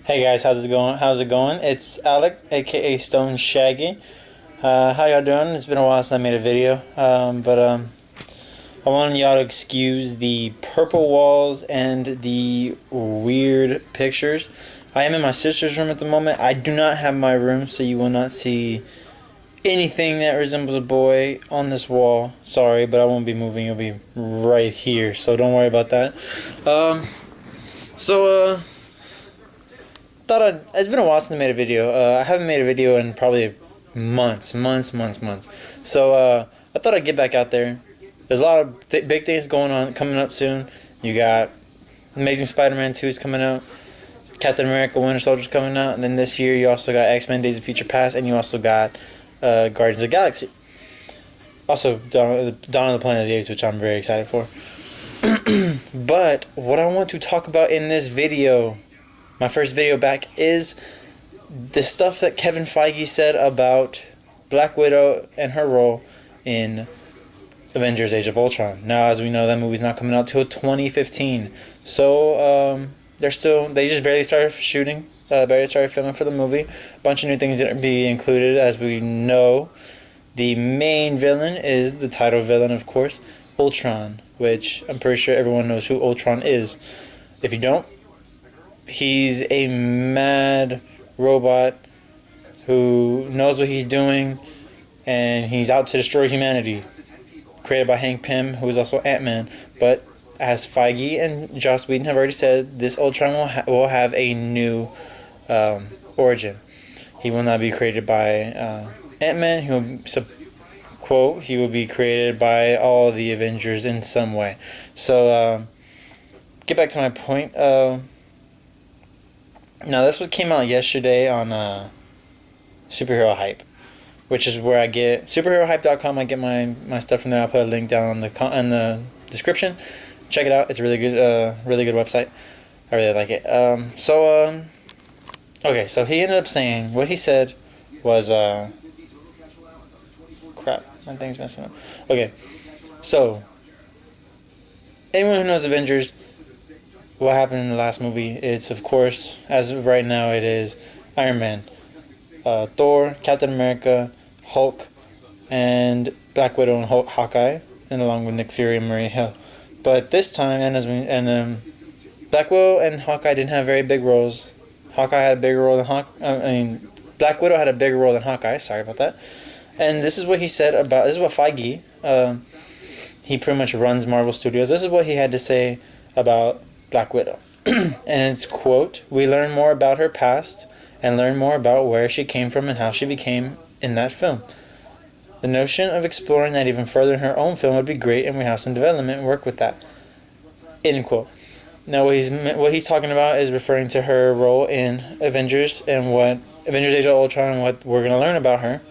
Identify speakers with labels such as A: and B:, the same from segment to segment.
A: Hey guys, how's it going? It's Alec, aka Stone Shaggy. How y'all doing? It's been a while since I made a video, but I wanted y'all to excuse the purple walls and the weird pictures. I am in my sister's room at the moment. I do not have my room, so you will not see anything that resembles a boy on this wall. Sorry, but I won't be moving. It'll be right here, so don't worry about that. So it's been a while since I made a video. I haven't made a video in probably months. So I thought I'd get back out there. There's a lot of big things coming up soon. You got Amazing Spider-Man 2 is coming out. Captain America Winter Soldier's coming out. And then this year you also got X-Men Days of Future Past. And you also got Guardians of the Galaxy. Also Dawn of the Planet of the Apes, which I'm very excited for. But what I want to talk about in this video, my first video back, is the stuff that Kevin Feige said about Black Widow and her role in Avengers Age of Ultron. Now, as we know, that movie's not coming out till 2015. So, they just barely started shooting, barely started filming for the movie. A bunch of new things that are being included, as we know. The main villain is the title villain, of course, Ultron, which I'm pretty sure everyone knows who Ultron is. If you don't, he's a mad robot who knows what he's doing, and he's out to destroy humanity. Created by Hank Pym, who is also Ant-Man. But as Feige and Joss Whedon have already said, this Ultron will have a new origin. He will not be created by Ant-Man. He will be created by all the Avengers in some way. So, get back to my point. Now, this one came out yesterday on Superhero Hype, which is where I get superherohype.com. I get my stuff from there. I'll put a link down in the description. Check it out. It's a really good website. I really like it. Okay, so he ended up saying, what he said was, crap, my thing's messing up. Okay, so, anyone who knows Avengers, what happened in the last movie, it's, of course, as of right now, it is Iron Man, Thor, Captain America, Hulk, and Black Widow and Hawkeye, and along with Nick Fury and Maria Hill. But this time, Black Widow and Hawkeye didn't have very big roles. Black Widow had a bigger role than Hawkeye. Sorry about that. And this is what he said about. This is what Feige. He pretty much runs Marvel Studios. This is what he had to say about Black Widow, and it's quote: "We learn more about her past and learn more about where she came from and how she became in that film. The notion of exploring that even further in her own film would be great, and we have some development and work with that." End quote. Now, what he's talking about is referring to her role in Avengers and what Avengers Age of Ultron and what we're going to learn about her.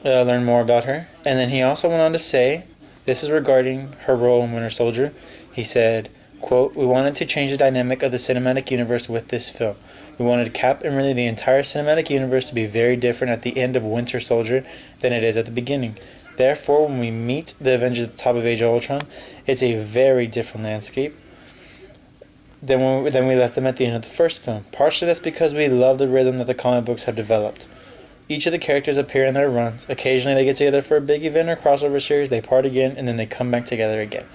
A: Learn more about her. And then he also went on to say, this is regarding her role in Winter Soldier. He said, quote, "We wanted to change the dynamic of the cinematic universe with this film. We wanted Cap and really the entire cinematic universe to be very different at the end of Winter Soldier than it is at the beginning. Therefore, when we meet the Avengers at the top of Age of Ultron, it's a very different landscape than we left them at the end of the first film. Partially that's because we love the rhythm that the comic books have developed. Each of the characters appear in their runs. Occasionally they get together for a big event or crossover series, they part again, and then they come back together again."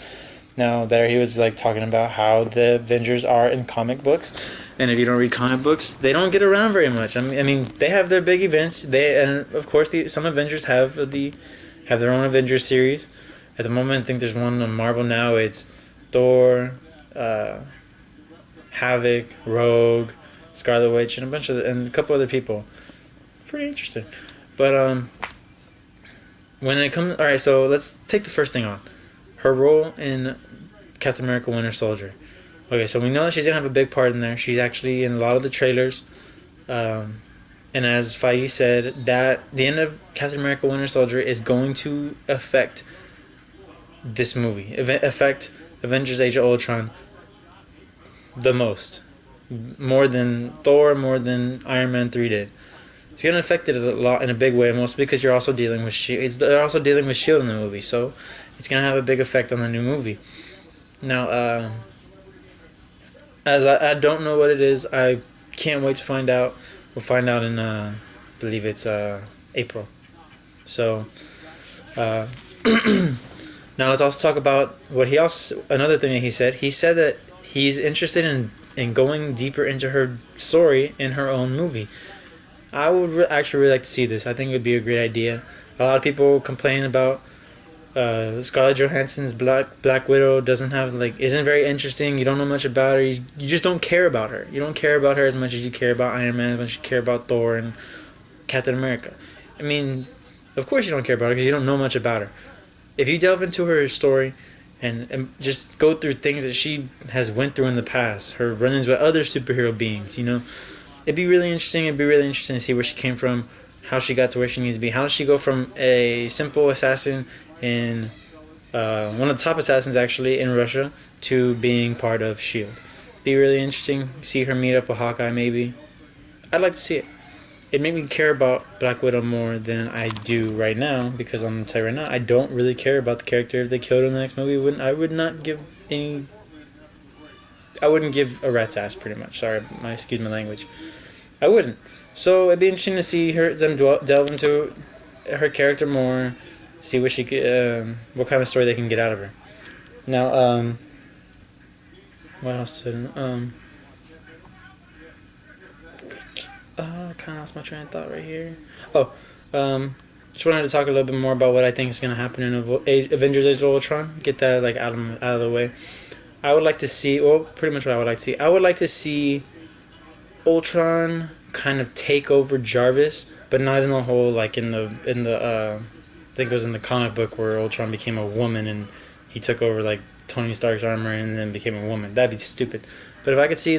A: Now, there he was talking about how the Avengers are in comic books, and if you don't read comic books, they don't get around very much. I mean, they have their big events. And of course, some Avengers have their own Avengers series. At the moment, I think there's one on Marvel now. It's Thor, Havoc, Rogue, Scarlet Witch, and a couple other people. Pretty interesting. But when it comes, all right. So let's take the first thing on. Her role in Captain America Winter Soldier. Okay, so we know that she's going to have a big part in there. She's actually in a lot of the trailers. And as Feige said, that the end of Captain America Winter Soldier is going to affect this movie. Affect Avengers Age of Ultron the most. More than Thor, more than Iron Man 3 did. It's going to affect it a lot in a big way, mostly because you're also dealing with S.H.I.E.L.D. They're also dealing with S.H.I.E.L.D. in the movie, so it's going to have a big effect on the new movie. Now, as I don't know what it is, I can't wait to find out. We'll find out in I believe it's April. So uh, now let's also talk about what he also another thing that he said. He said that he's interested in going deeper into her story in her own movie. I would actually really like to see this. I think it would be a great idea. A lot of people complain about Scarlett Johansson's Black Widow isn't very interesting. You don't know much about her. You just don't care about her. You don't care about her as much as you care about Iron Man, as much as you care about Thor and Captain America. I mean, of course you don't care about her because you don't know much about her. If you delve into her story and just go through things that she has went through in the past, her run-ins with other superhero beings, it'd be really interesting. It'd be really interesting to see where she came from, how she got to where she needs to be. How did she go from a simple assassin in one of the top assassins actually in Russia to being part of S.H.I.E.L.D. Be really interesting. See her meet up with Hawkeye maybe. I'd like to see it. It made me care about Black Widow more than I do right now, because I'm going to tell you right now, I don't really care about the character. If they killed her in the next movie, I wouldn't give a rat's ass, pretty much. Sorry, excuse my language. I wouldn't. So it'd be interesting to see them delve into her character more, see what kind of story they can get out of her. Now, what else did kind of lost my train of thought right here. Just wanted to talk a little bit more about what I think is going to happen in Avengers: Age of Ultron. Get that out of the way. I would like to see, pretty much what I would like to see. I would like to see Ultron kind of take over Jarvis, but not in the whole I think it was in the comic book where Ultron became a woman and he took over Tony Stark's armor and then became a woman. That'd be stupid. But if I could see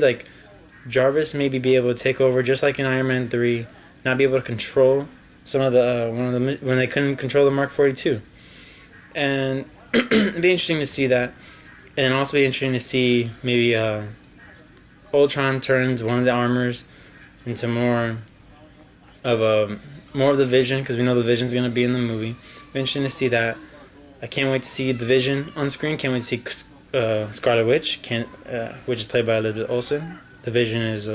A: Jarvis maybe be able to take over, just like in Iron Man 3, not be able to control some of the when they couldn't control the Mark 42, and it'd be interesting to see that, and also be interesting to see maybe Ultron turns one of the armors into more of the Vision, because we know the Vision's gonna be in the movie. It'd be interesting to see that. I can't wait to see the Vision on screen. Can't wait to see Scarlet Witch, which is played by Elizabeth Olsen. The Vision is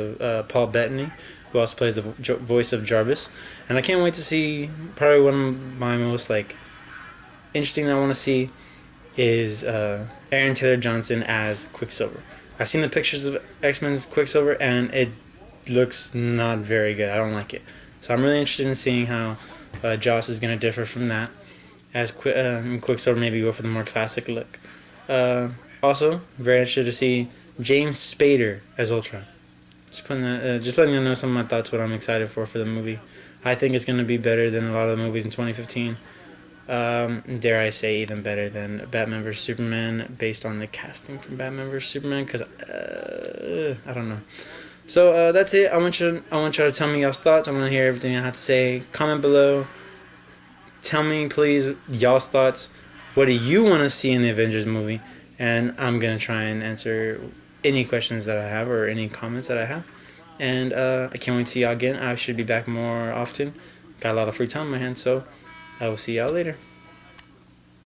A: Paul Bettany, who also plays the voice of Jarvis. And I can't wait to see, probably one of my most interesting that I want to see is Aaron Taylor Johnson as Quicksilver. I've seen the pictures of X-Men's Quicksilver and it looks not very good. I don't like it. So I'm really interested in seeing how Joss is going to differ from that, as Quicksilver maybe go for the more classic look. Also, very interested to see James Spader as Ultron. Just letting you know some of my thoughts, what I'm excited for the movie. I think it's going to be better than a lot of the movies in 2015. Dare I say even better than Batman vs Superman, based on the casting from Batman vs Superman, because I don't know. So that's it. I want you to tell me y'all's thoughts. I want to hear everything I have to say. Comment below. Tell me, please, y'all's thoughts. What do you want to see in the Avengers movie? And I'm going to try and answer any questions that I have or any comments that I have. And I can't wait to see y'all again. I should be back more often. Got a lot of free time on my hands, so I will see y'all later.